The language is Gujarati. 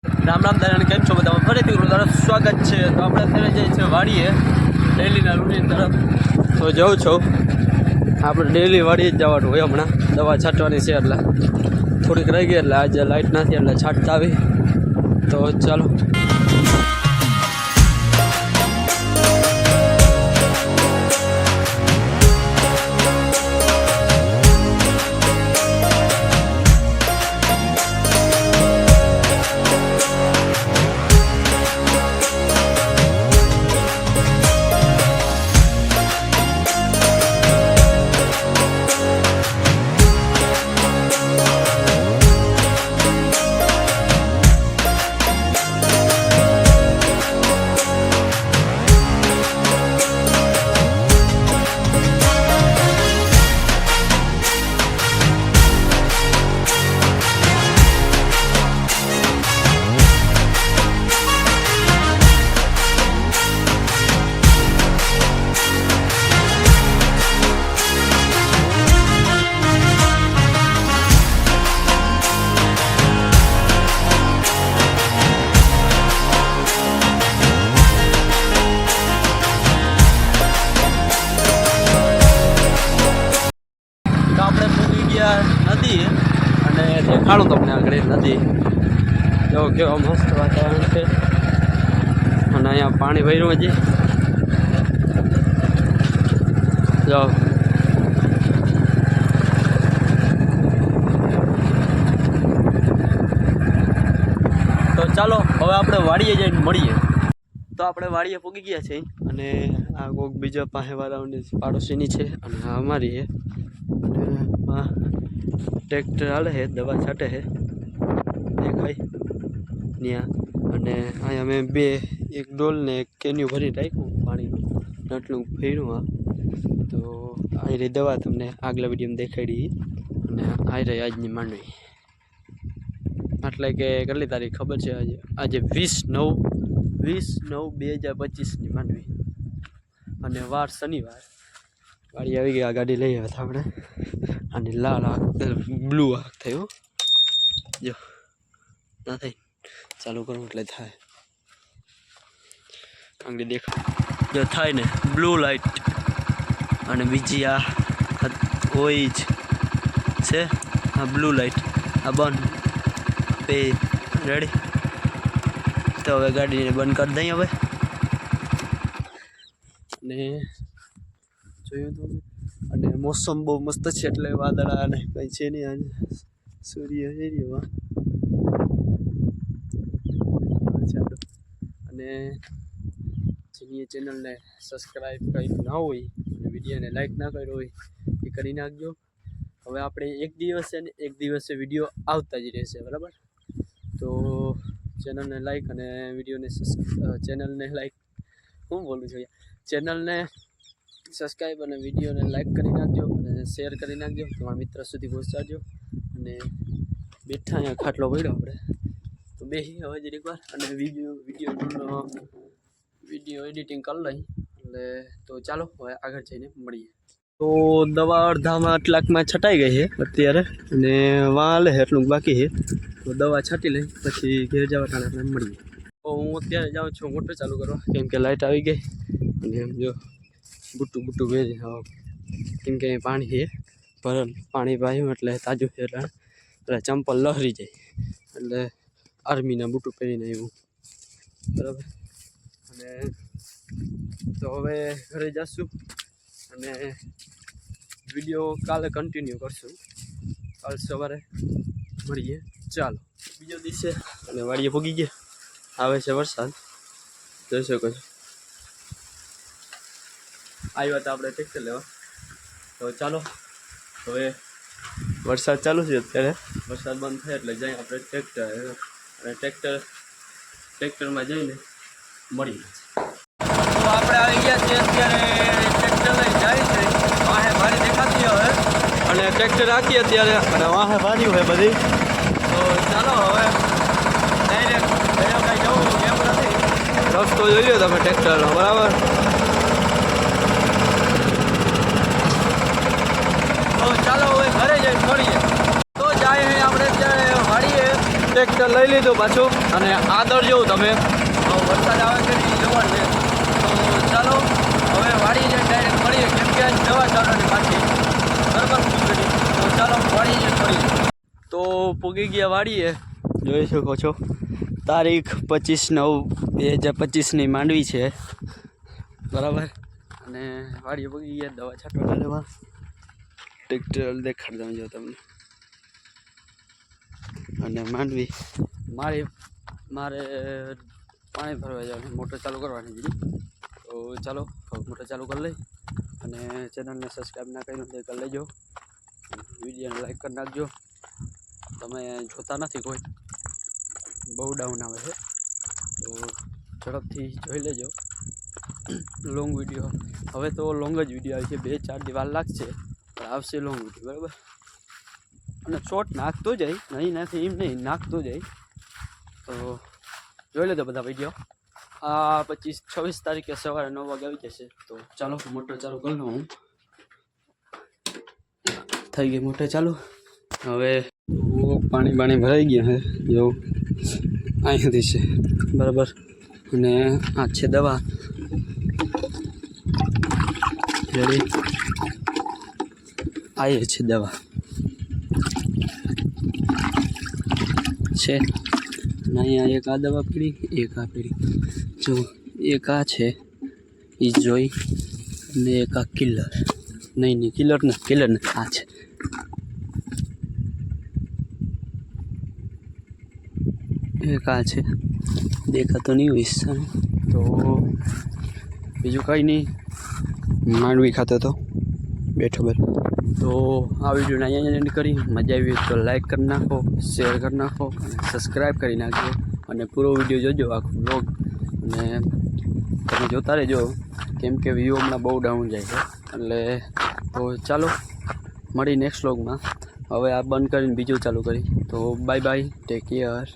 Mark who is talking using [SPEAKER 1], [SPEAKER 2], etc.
[SPEAKER 1] રામ રામ દાદા, કેમ છો બધા? ફરીથી તરફ સ્વાગત છે. તો આપણે અત્યારે જઈએ છીએ વાડીએ ડેલીના રૂટીન તરફ. તો જાઉં છું, આપણે ડેલી વાડીએ જ જવાનું હોય. હમણાં દવા છાંટવાની છે એટલે થોડીક રહી ગઈ, એટલે આજે લાઇટ નથી એટલે છાંટતા આવી. તો ચાલો. નદી અને દેખાડું તમને આગળ નદી. જો કેવો મસ્ત વાતાવરણ છે અને અહીંયા પાણી ભર્યું હજી. જો તો ચાલો હવે આપણે વાડીએ જઈને મળીએ. તો આપણે વાડીએ પૂગી ગયા છે અને આ કોઈક બીજા પાસેવાળાઓની પાડોશીની છે અને આ અમારી છે. ટ્રેક્ટર હાલે છે, દવા છાંટે છે, દેખાય ત્યાં. અને અહીંયા મેં એક ડોલ ને એક કેન્યું ભરી રાખ્યું પાણીનું, આટલું ફેર્યું. આ તો આ રહી દવા, તમને આગલા વિડીયોમાં દેખાડી. અને આ રહી આજની માંડવી, એટલે કે કેટલી તારીખ ખબર છે? આજે 20/9/2025ની માંડવી અને વાર શનિવાર. ગાડી આવી ગઈ, આ ગાડી લઈ આવ્યા હતા આપણે. અને લાલ આંખ, બ્લુ આંખ થયો. જો ના થાય, ચાલુ કરું એટલે થાય. આંગળી દેખાય જો થાય ને, બ્લુ લાઇટ. અને બીજી આ હોય જ છે, આ બ્લુ લાઇટ. આ બંધ બે રેડી. તો હવે ગાડીને બંધ કરી દઈએ હવે. ને જોયું તો, અને મોસમ બહુ મસ્ત છે, એટલે વાદળા અને કંઈ છે નહીં. આજે સૂર્ય એરિયોમાં. અને જેની ચેનલને સબસ્ક્રાઈબ કંઈક ના હોય અને વિડીયોને લાઈક ના કર્યો હોય એ કરી નાખજો. હવે આપણે એક દિવસે ને એક દિવસે વિડીયો આવતા જ રહેશે, બરાબર? તો ચેનલને લાઈક અને વિડીયોને ચેનલને લાઈક, હું બોલું છું, ચેનલને સબસ્ક્રાઈબ અને વિડીયોને લાઈક કરી નાખજો અને શેર કરી નાખજો, તમારા મિત્ર સુધી પહોંચાડજો. અને બેઠા અહીંયા ખાટલો પડ્યો આપણે, તો બેસી હવે જરીક વાર અને વિડીયો એડિટિંગ કરી લઈ. એટલે તો ચાલો હવે આગળ જઈને મળીએ. તો દવા અડધામાં આટલાકમાં છટાઈ ગઈ છે અત્યારે, અને વાં હાલે છે, એટલું બાકી છે. તો દવા છાંટી લઈ પછી ઘેર જવા ટાણે આપણે મળીએ. તો હું અત્યારે જાઉં છું મોટર ચાલુ કરવા, કેમ કે લાઇટ આવી ગઈ. અને એમ જો બુટ્ટું વેરી, હા, કેમ કે પાણી છે ભરેલ. પાણી પાયું એટલે તાજું છે, એટલે ચંપલ લહરી જાય. એટલે આર્મીના બુટ્ટું પહેરીને આવ્યું, બરાબર. અને તો હવે ઘરે જઈશું અને વિડીયો કાલે કન્ટિન્યુ કરશું. કાલ સવારે મળીએ. ચાલો, બીજો દિવસે અને વાડીએ પૂગી ગયા. આવે છે વરસાદ, જોઈ શકો છો. આવ્યા હતા આપણે ટ્રેક્ટર લેવા. તો ચાલો હવે વરસાદ ચાલુ છે અત્યારે. વરસાદ બંધ થાય એટલે જઈએ આપણે ટ્રેક્ટર, અને ટ્રેક્ટરમાં જઈને મળીએ. તો આપણે આવી ગયા છીએ અત્યારે, ટ્રેક્ટર લઈ જાય છે. વાહે ભારી દેખાતી હવે, અને ટ્રેક્ટર રાખીએ અત્યારે, અને વાહે ભારી હોય બધી. તો ચાલો હવે ડાયરેક્ટ કંઈ જવું એમ નથી, રસ્તો જોઈ લો તમે ટ્રેક્ટરનો, બરાબર. તો ચાલો હવે ઘરે જઈને મળીએ. તો જાય આપણે અત્યારે વાડીએ ટ્રેક્ટર લઈ લીધું પાછું અને આદર જેવું તમે વરસાદ આવે કે જવા છે. તો ચાલો હવે વાડી જઈને ડાયરેક્ટ મળીએ, કેમ કે આજ દવા ચાલવાની પાછી બરાબર. તો ચાલો વાડી જઈને મળીએ. તો પૂગી ગયા વાડીએ, જોઈ શકો છો તારીખ 25/9/2025ની માંડવી છે બરાબર. અને વાડીએ પૂગી ગયા, દવા છાંટવા લેવા ટ્રેક્ટર દેખાડી દઉં જો તમને. અને માંડવી મારે પાણી ભરવા જવાનું, મોટર ચાલુ કરવાની દીધી. તો ચાલો મોટર ચાલુ કરી લઈ અને ચેનલને સબસ્ક્રાઈબ ના કરી કરી લેજો, વિડીયોને લાઈક કરી નાખજો. તમે જોતા નથી કોઈ, બહુ ડાઉન આવે છે, તો ઝડપથી જોઈ લેજો. લોંગ વિડીયો હવે તો લોંગ જ વિડીયો આવે છે, 2-4 દી વાર લાગશે પણ આવશે લોંગ વિડીયો બરાબર. અને શોર્ટ નાખતો જાય, નહીં નથી એમ નહીં, નાખતો જાય. તો જોઈ લેજો બધા વિડીયો. આ 25-26 તારીખે સવારે 9 વાગે આવી જશે. તો ચાલો મોટર ચાલુ કરી લઉં હું. થઈ ગઈ મોટર ચાલુ. હવે પાણી ભરાઈ ગયા છે જો અહીંથી છે બરાબર. અને આ છે દવા રેડી, આ છે દવા છે. અને અહીંયા એક આ દવા પીડી, એક આ પીડી. જો એક આ છે એ જોઈ, અને એક આ કિલર, નહીં કિલર ને આ છે. એક આ છે, દેખાતો નહીં હોય. તો બીજું કંઈ નહીં, માંડવી ખાતો તો બેઠો. તો આ વિડીયોને અહીંયા એન્ડ કરી. મજા આવી તો લાઈક કરી નાખો, શેર કરી નાખો અને સબસ્ક્રાઈબ કરી નાખજો. અને પૂરો વિડીયો જોજો આખો બ્લોગ, અને તમે જોતા રહેજો કેમ કે વ્યૂ હમણાં બહુ ડાઉન જાય છે એટલે. તો ચાલો મળી નેક્સ્ટ બ્લોગમાં. હવે આ બંધ કરીને બીજું ચાલુ કરી. તો બાય બાય, ટેક કેર.